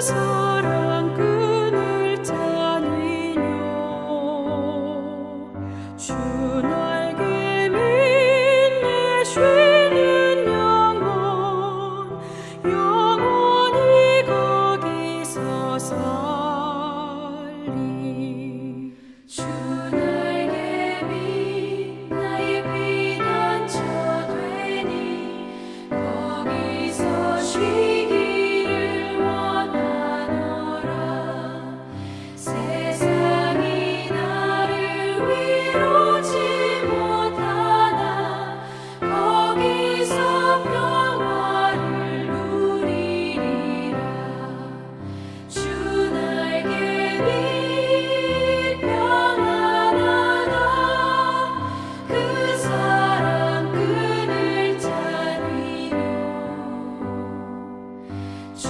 사랑 끈을 짜니뇨. 주 날개 밑내 쉬는 영원히 거기서 살리. 주 날개 밑 나의 피난처 되니 거기서 쉬기를 원하노라. 세상이 나를 위로치 못하나 거기서 평화를 누리리라. 주 날개 밑 평안하다. 그 사랑 끈을 짜니뇨. 주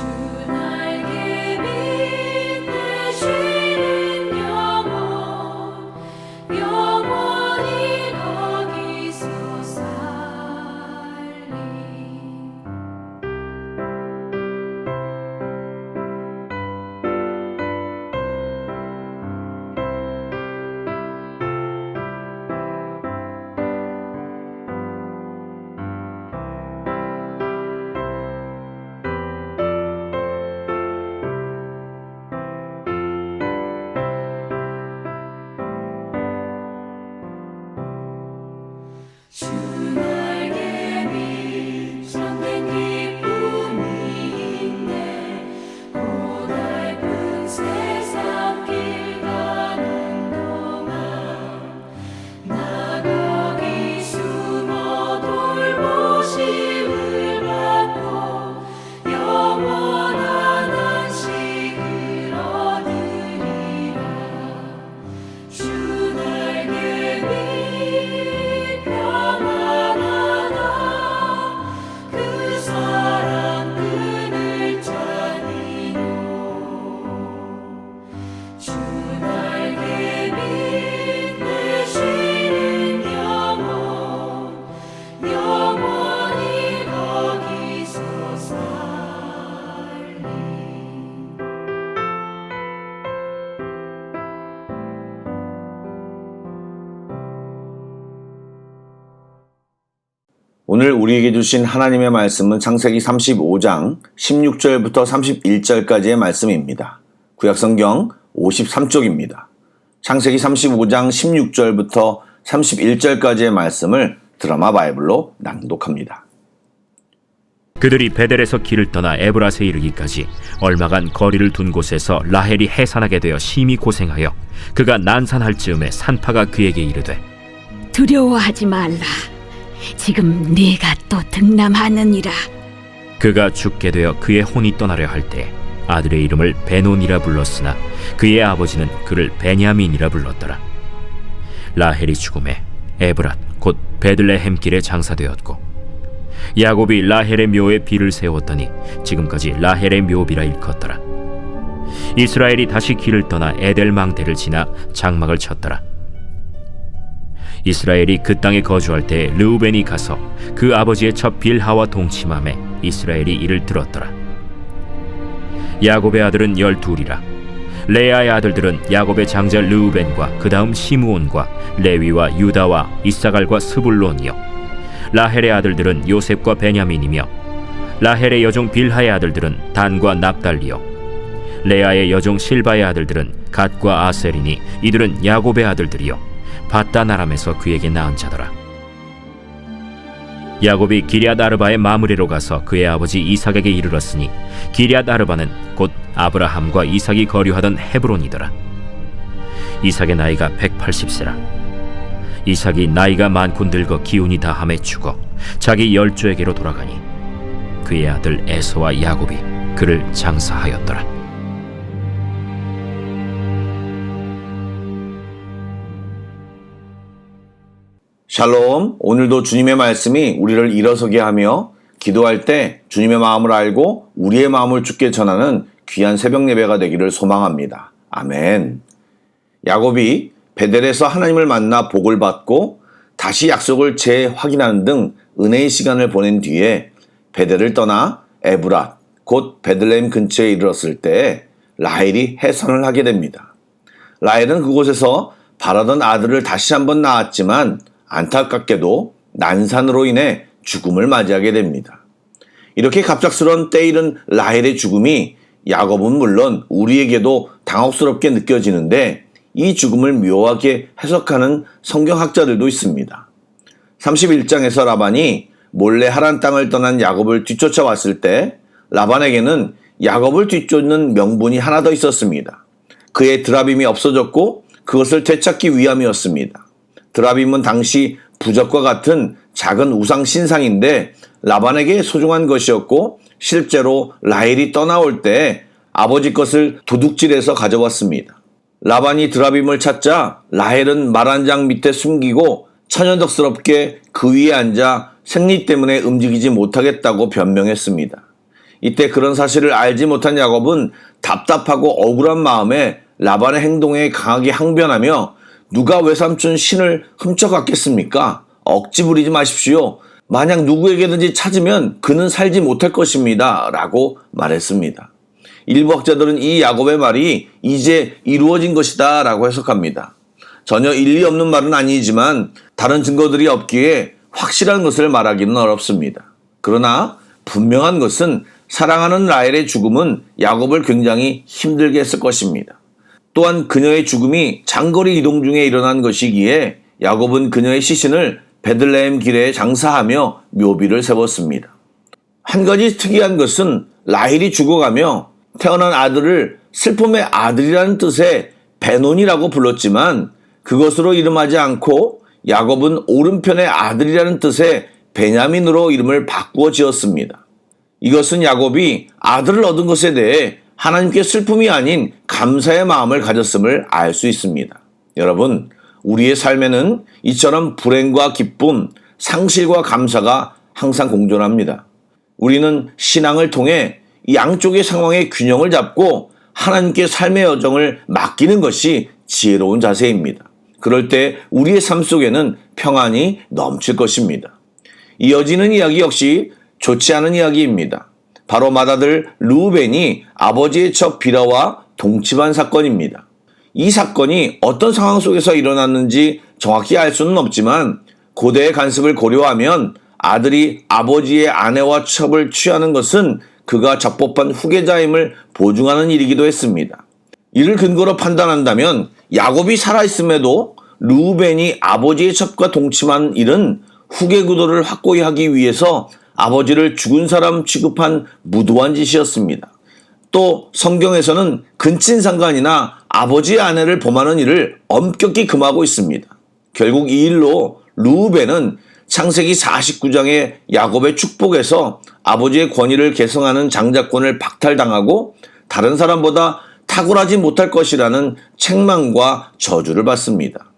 날개 밑내 쉬는 영원히 거기서 살리. 주 날개 밑 참된 기쁨이 있네. 고달픈 세상 길 가는 동안 나 거기 숨어 돌보심을 받고 영원한 안식을 얻으리라. 주 날개 밑 평안하다. 그 사랑 끈을 짜니뇨. 주 날개 밑내 쉬는 영원히 거기서 살리. 오늘 우리에게 주신 하나님의 말씀은 창세기 35장 16절부터 31절까지의 말씀입니다. 구약성경 53쪽입니다. 창세기 35장 16절부터 31절까지의 말씀을 드라마 바이블로 낭독합니다. 그들이 베델에서 길을 떠나 에브라스에 이르기까지 얼마간 거리를 둔 곳에서 라헬이 해산하게 되어 심히 고생하여 그가 난산할 즈음에 산파가 그에게 이르되 두려워하지 말라. 지금 네가 또 등남하느니라. 그가 죽게 되어 그의 혼이 떠나려 할 때 아들의 이름을 베논이라 불렀으나 그의 아버지는 그를 베냐민이라 불렀더라. 라헬이 죽음에 에브랏 곧 베들레헴 길에 장사되었고 야곱이 라헬의 묘에 비를 세웠더니 지금까지 라헬의 묘비라 일컫더라. 이스라엘이 다시 길을 떠나 에델망대를 지나 장막을 쳤더라. 이스라엘이 그 땅에 거주할 때 르우벤이 가서 그 아버지의 첩 빌하와 동침함에 이스라엘이 이를 들었더라. 야곱의 아들은 12이라. 레아의 아들들은 야곱의 장자 르우벤과 그 다음 시므온과 레위와 유다와 이사갈과 스불론이요. 라헬의 아들들은 요셉과 베냐민이며 라헬의 여종 빌하의 아들들은 단과 납달리요. 레아의 여종 실바의 아들들은 갓과 아셀이니 이들은 야곱의 아들들이요. 바단 아람에서 그에게 낳은 자더라. 야곱이 기럇 아르바의 마므레로 가서 그의 아버지 이삭에게 이르렀으니 기럇 아르바는 곧 아브라함과 이삭이 거류하던 헤브론이더라. 이삭의 나이가 180세라. 이삭이 나이가 많고 늙어 기운이 다함에 죽어 자기 열조에게로 돌아가니 그의 아들 에서와 야곱이 그를 장사하였더라. 샬롬, 오늘도 주님의 말씀이 우리를 일어서게 하며 기도할 때 주님의 마음을 알고 우리의 마음을 주께 전하는 귀한 새벽 예배가 되기를 소망합니다. 아멘. 야곱이 베델에서 하나님을 만나 복을 받고 다시 약속을 재확인하는 등 은혜의 시간을 보낸 뒤에 베델을 떠나 에브랏, 곧 베들레헴 근처에 이르렀을 때 라헬이 해산을 하게 됩니다. 라헬은 그곳에서 바라던 아들을 다시 한번 낳았지만 안타깝게도 난산으로 인해 죽음을 맞이하게 됩니다. 이렇게 갑작스러운 때이른 라헬의 죽음이 야곱은 물론 우리에게도 당혹스럽게 느껴지는데 이 죽음을 묘하게 해석하는 성경학자들도 있습니다. 31장에서 라반이 몰래 하란 땅을 떠난 야곱을 뒤쫓아왔을 때 라반에게는 야곱을 뒤쫓는 명분이 하나 더 있었습니다. 그의 드라빔이 없어졌고 그것을 되찾기 위함이었습니다. 드라빔은 당시 부적과 같은 작은 우상 신상인데 라반에게 소중한 것이었고 실제로 라헬이 떠나올 때 아버지 것을 도둑질해서 가져왔습니다. 라반이 드라빔을 찾자 라헬은 말 한 장 밑에 숨기고 천연덕스럽게 그 위에 앉아 생리 때문에 움직이지 못하겠다고 변명했습니다. 이때 그런 사실을 알지 못한 야곱은 답답하고 억울한 마음에 라반의 행동에 강하게 항변하며 누가 외삼촌 신을 훔쳐갔겠습니까? 억지 부리지 마십시오. 만약 누구에게든지 찾으면 그는 살지 못할 것입니다. 라고 말했습니다. 일부 학자들은 이 야곱의 말이 이제 이루어진 것이다 라고 해석합니다. 전혀 일리 없는 말은 아니지만 다른 증거들이 없기에 확실한 것을 말하기는 어렵습니다. 그러나 분명한 것은 사랑하는 라헬의 죽음은 야곱을 굉장히 힘들게 했을 것입니다. 또한 그녀의 죽음이 장거리 이동 중에 일어난 것이기에 야곱은 그녀의 시신을 베들레헴 길에 장사하며 묘비를 세웠습니다. 한 가지 특이한 것은 라헬이 죽어가며 태어난 아들을 슬픔의 아들이라는 뜻의 베논이라고 불렀지만 그것으로 이름하지 않고 야곱은 오른편의 아들이라는 뜻의 베냐민으로 이름을 바꾸어 지었습니다. 이것은 야곱이 아들을 얻은 것에 대해 하나님께 슬픔이 아닌 감사의 마음을 가졌음을 알 수 있습니다. 여러분, 우리의 삶에는 이처럼 불행과 기쁨, 상실과 감사가 항상 공존합니다. 우리는 신앙을 통해 이 양쪽의 상황의 균형을 잡고 하나님께 삶의 여정을 맡기는 것이 지혜로운 자세입니다. 그럴 때 우리의 삶 속에는 평안이 넘칠 것입니다. 이어지는 이야기 역시 좋지 않은 이야기입니다. 바로 맏아들 르우벤이 아버지의 첩 비라와 동침한 사건입니다. 이 사건이 어떤 상황 속에서 일어났는지 정확히 알 수는 없지만 고대의 관습을 고려하면 아들이 아버지의 아내와 첩을 취하는 것은 그가 적법한 후계자임을 보증하는 일이기도 했습니다. 이를 근거로 판단한다면 야곱이 살아있음에도 르우벤이 아버지의 첩과 동침한 일은 후계 구도를 확고히 하기 위해서 아버지를 죽은 사람 취급한 무도한 짓이었습니다. 또 성경에서는 근친상간이나 아버지의 아내를 범하는 일을 엄격히 금하고 있습니다. 결국 이 일로 르우벤은 창세기 49장의 야곱의 축복에서 아버지의 권위를 계승하는 장자권을 박탈당하고 다른 사람보다 탁월하지 못할 것이라는 책망과 저주를 받습니다.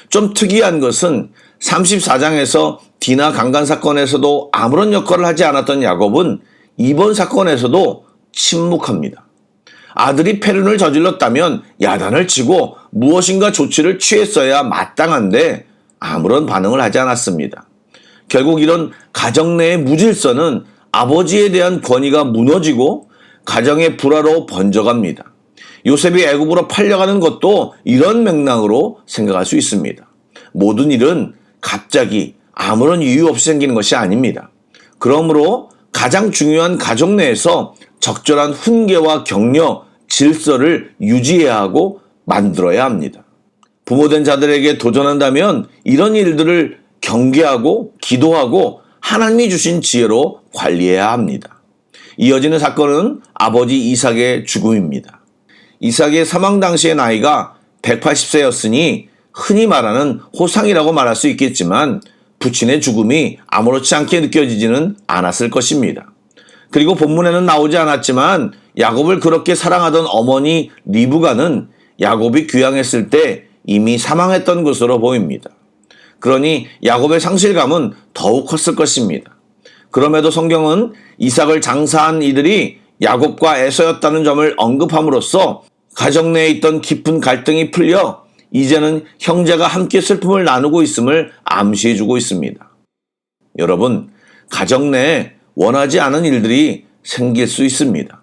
좀 특이한 것은 34장에서 디나 강간 사건에서도 아무런 역할을 하지 않았던 야곱은 이번 사건에서도 침묵합니다. 아들이 폐륜을 저질렀다면 야단을 치고 무엇인가 조치를 취했어야 마땅한데 아무런 반응을 하지 않았습니다. 결국 이런 가정 내의 무질서는 아버지에 대한 권위가 무너지고 가정의 불화로 번져갑니다. 요셉이 애굽으로 팔려가는 것도 이런 맥락으로 생각할 수 있습니다. 모든 일은 갑자기 아무런 이유 없이 생기는 것이 아닙니다. 그러므로 가장 중요한 가족 내에서 적절한 훈계와 격려, 질서를 유지해야 하고 만들어야 합니다. 부모된 자들에게 도전한다면 이런 일들을 경계하고 기도하고 하나님이 주신 지혜로 관리해야 합니다. 이어지는 사건은 아버지 이삭의 죽음입니다. 이삭의 사망 당시의 나이가 180세였으니 흔히 말하는 호상이라고 말할 수 있겠지만 부친의 죽음이 아무렇지 않게 느껴지지는 않았을 것입니다. 그리고 본문에는 나오지 않았지만 야곱을 그렇게 사랑하던 어머니 리브가는 야곱이 귀향했을 때 이미 사망했던 것으로 보입니다. 그러니 야곱의 상실감은 더욱 컸을 것입니다. 그럼에도 성경은 이삭을 장사한 이들이 야곱과 에서였다는 점을 언급함으로써 가정 내에 있던 깊은 갈등이 풀려 이제는 형제가 함께 슬픔을 나누고 있음을 암시해주고 있습니다. 여러분, 가정 내에 원하지 않은 일들이 생길 수 있습니다.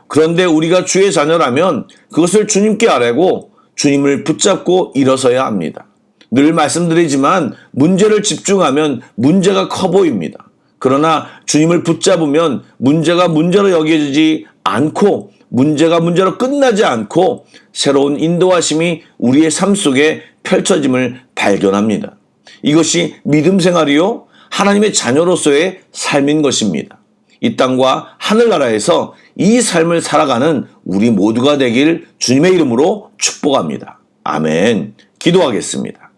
그런데 우리가 주의 자녀라면 그것을 주님께 아뢰고 주님을 붙잡고 일어서야 합니다. 늘 말씀드리지만 문제를 집중하면 문제가 커 보입니다. 그러나 주님을 붙잡으면 문제가 문제로 여겨지지 않고 문제가 문제로 끝나지 않고 새로운 인도하심이 우리의 삶 속에 펼쳐짐을 발견합니다. 이것이 믿음 생활이요 하나님의 자녀로서의 삶인 것입니다. 이 땅과 하늘나라에서 이 삶을 살아가는 우리 모두가 되길 주님의 이름으로 축복합니다. 아멘. 기도하겠습니다.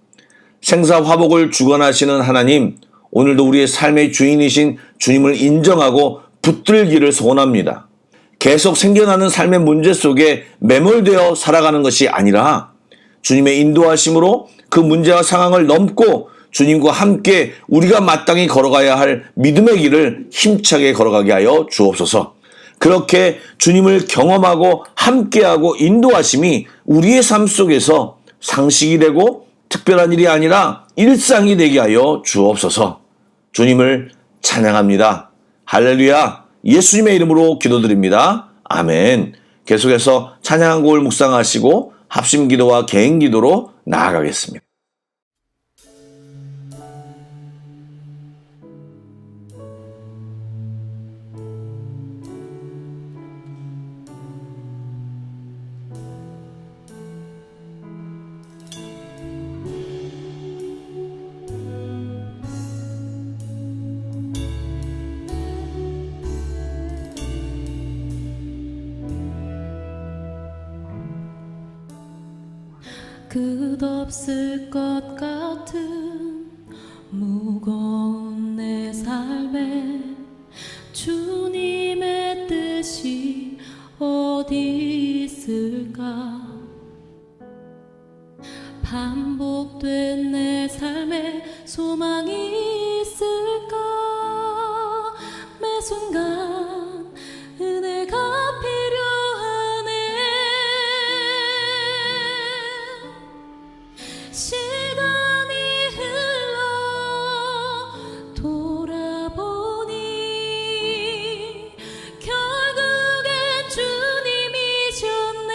생사화복을 주관하시는 하나님, 오늘도 우리의 삶의 주인이신 주님을 인정하고 붙들기를 소원합니다. 계속 생겨나는 삶의 문제 속에 매몰되어 살아가는 것이 아니라 주님의 인도하심으로 그 문제와 상황을 넘고 주님과 함께 우리가 마땅히 걸어가야 할 믿음의 길을 힘차게 걸어가게 하여 주옵소서. 그렇게 주님을 경험하고 함께하고 인도하심이 우리의 삶 속에서 상식이 되고 특별한 일이 아니라 일상이 되게 하여 주옵소서. 주님을 찬양합니다. 할렐루야. 예수님의 이름으로 기도드립니다. 아멘. 계속해서 찬양한 곡을 묵상하시고 합심기도와 개인기도로 나아가겠습니다. 끝없을 것 같은 무거운 내 삶에 주님의 뜻이 어디 있을까? 반복된 내 삶에 소망이 있을까? 매 순간 은혜가 필요하네. 시간이 흘러 돌아보니 결국엔 주님이셨네.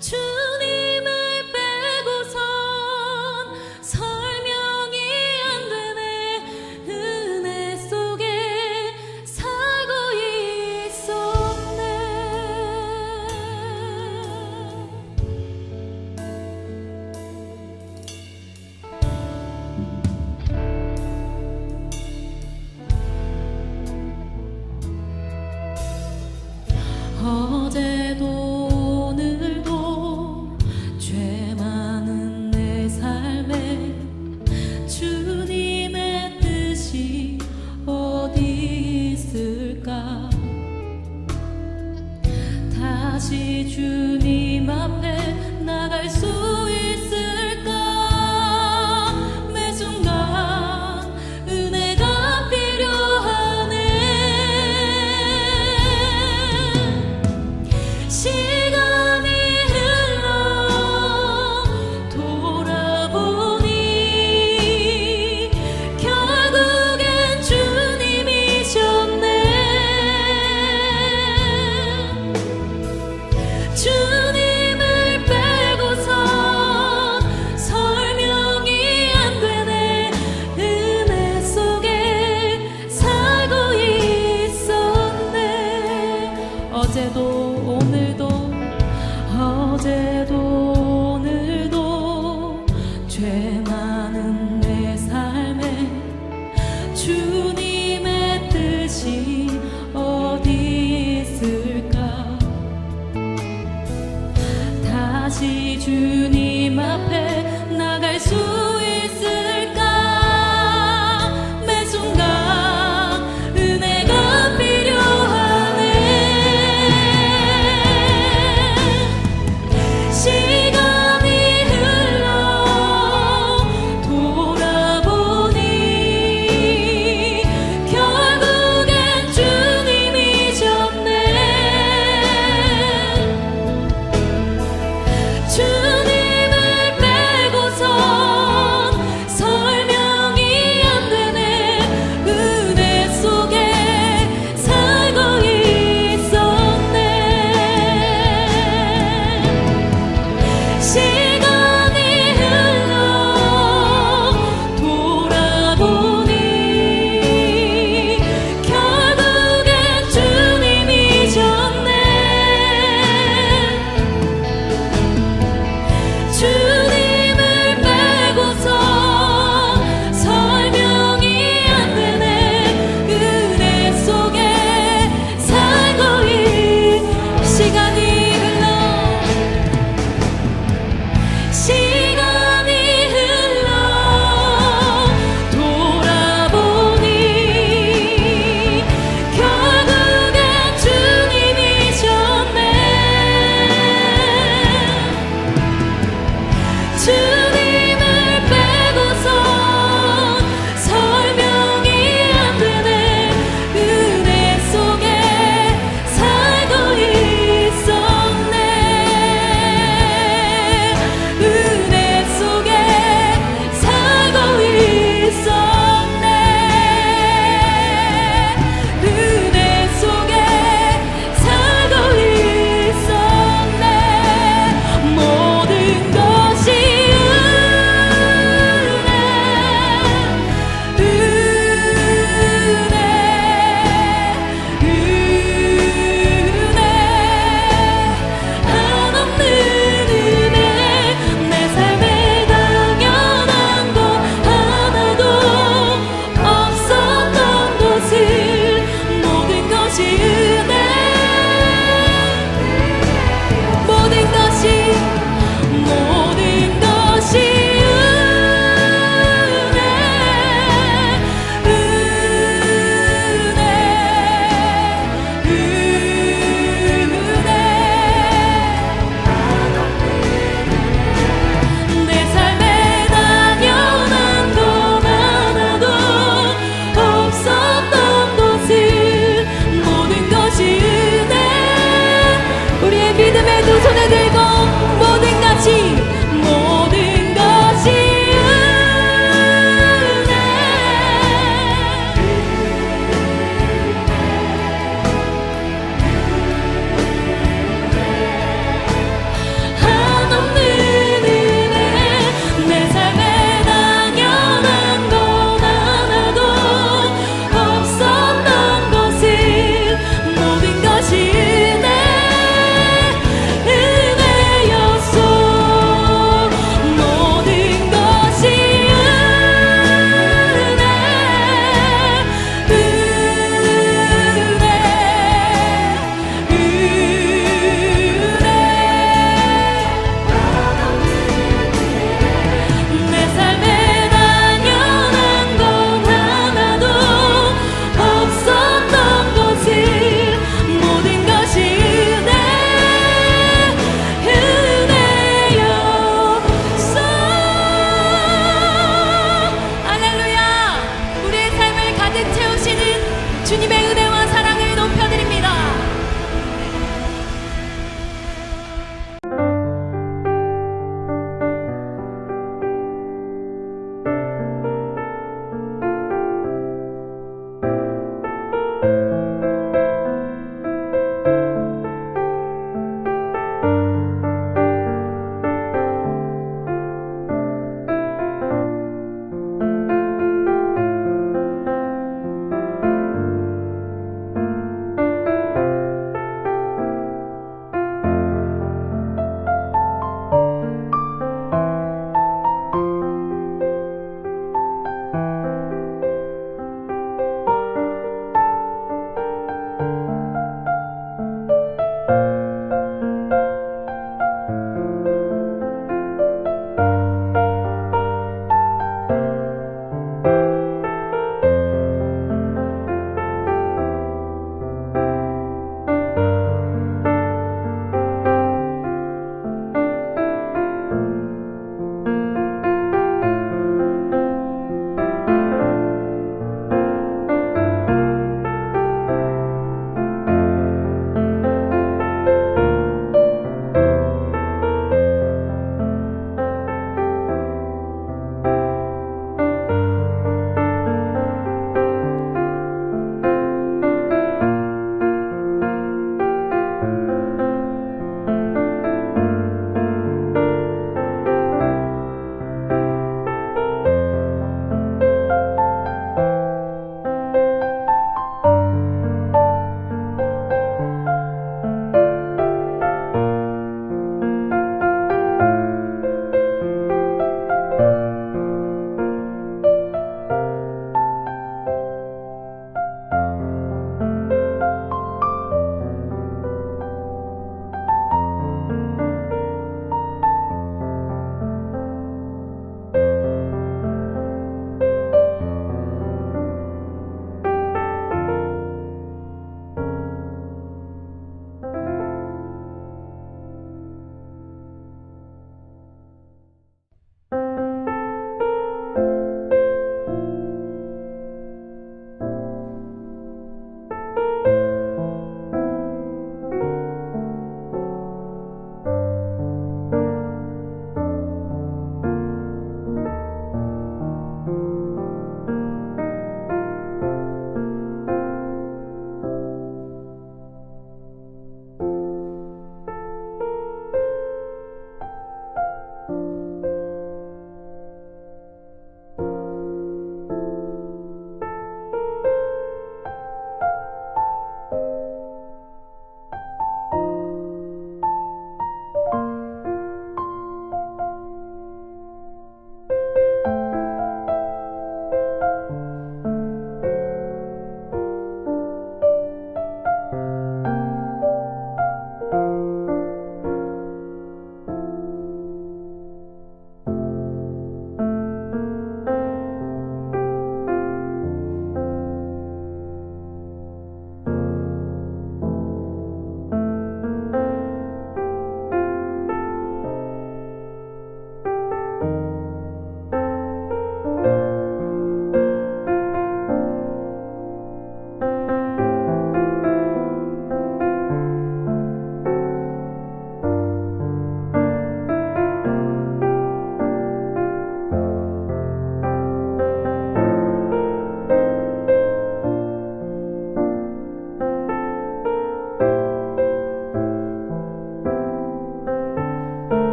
주님을 빼고선 설명이 안 되네. 은혜 속에 살고 있었네. 어제도 오늘도 죄 많은 내 삶에 주님의 뜻이 어디 있을까? 다시 주님